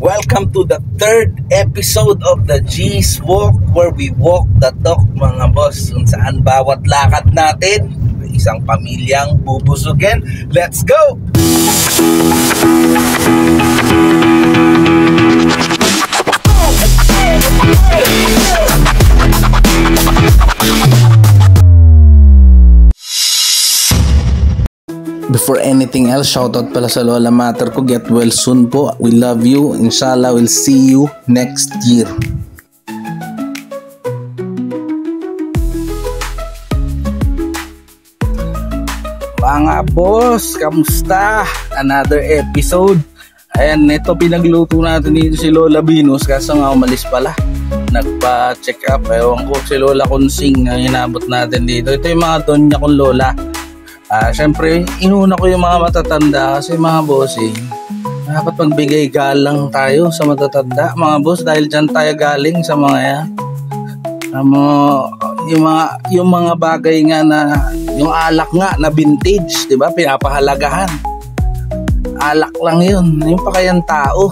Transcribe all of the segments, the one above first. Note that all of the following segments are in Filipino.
Welcome to the third episode of the G's Walk, where we walk the talk, mga boss, kung saan bawat lakad natin isang pamilyang bubusugin. Let's go! Before anything else, shoutout pala sa Lola Mater ko. Get well soon po. We love you. Inshallah, we'll see you next year. Mga boss, kamusta? Another episode. Ayan, ito pinagluto natin dito si Lola Venus, kaso nga umalis pala. Nagpa-check up. Ewan ko si Lola Consing ang inabot natin dito. Ito yung mga donya kong Lola. Siyempre, inuna ko yung mga matatanda kasi mga bossing, dapat magbigay galang tayo sa matatanda, mga boss, dahil dyan tayo galing sa mga yan. Yung mga bagay nga na, yung alak nga na vintage, di ba, pinapahalagahan. Alak lang yun, yung pa kayang tao.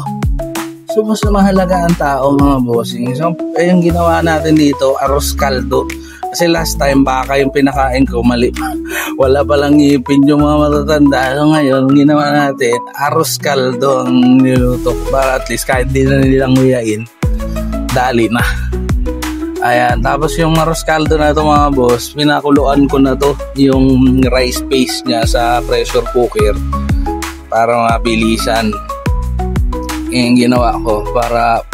So, mas mahalaga ang tao, mga bossing. So, yung ginawa natin dito, arroz caldo. Kasi last time baka yung pinakain ko mali. Wala palang ngipin yung mga matatanda. So ngayon, ginawa natin, arroz caldo ang niluto. Para at least kahit di na nilang nguyain, dali na. Ayan, tapos yung arroz caldo na ito mga boss, pinakuluan ko na to yung rice paste niya sa pressure cooker para mabilisan. Yung ginawa ko para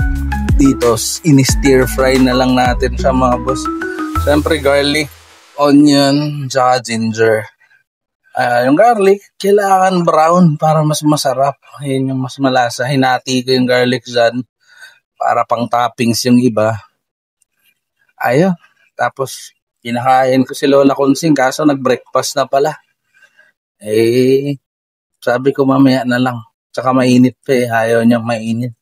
dito, in-stir fry na lang natin siya mga boss. Siyempre garlic, onion, tsaka ginger. Yung garlic, kailangan brown para mas masarap. Yun yung mas malasa. Hinati ko yung garlic dyan para pang toppings yung iba. Ayun. Tapos, kinakain ko si Lola Consing kaso nag-breakfast na pala. Sabi ko mamaya na lang. Tsaka mainit pa Ayaw niyang mainit.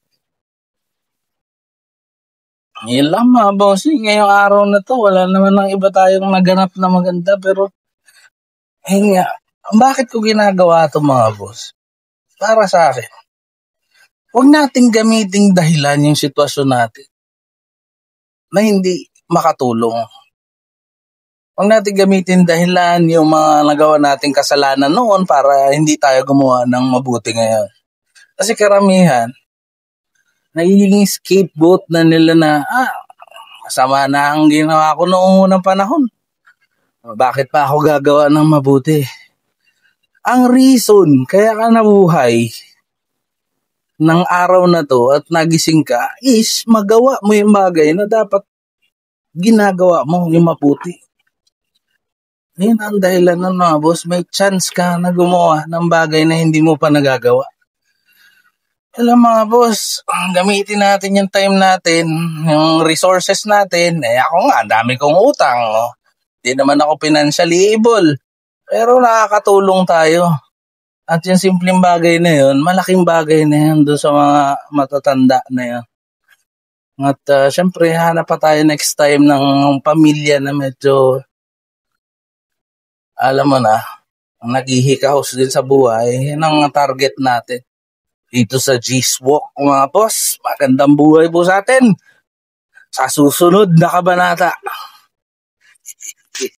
Yun lang mga bossing, ngayong araw na to, wala naman ng iba tayong naganap na maganda, pero bakit ko ginagawa to mga boss? Para sa akin, huwag nating gamiting dahilan yung sitwasyon natin na hindi makatulong. Huwag nating gamitin dahilan yung mga nagawa nating kasalanan noon para hindi tayo gumawa ng mabuti ngayon. Kasi karamihan, nagiging scapegoat na nila na, masama na ang ginawa ko noong unang panahon. Bakit pa ako gagawa ng mabuti? Ang reason, kaya ka nabuhay ng araw na to at nagising ka is magawa mo yung bagay na dapat ginagawa mo yung mabuti. Yan ang dahilan ng mga boss, may chance ka na gumawa ng bagay na hindi mo pa nagagawa. Alam mga boss, gamitin natin yung time natin, yung resources natin. Ako nga, dami kong utang. Hindi naman ako financially able. Pero nakakatulong tayo. At yung simpleng bagay na yun, malaking bagay na yun doon sa mga matatanda na yun. At syempre, hanap pa tayo next time ng pamilya na medyo, alam mo na, naghihikaos din sa buhay. Yan ang target natin. Dito sa G's Walk, mga boss, magandang buhay po sa atin. Sa susunod na kabanata.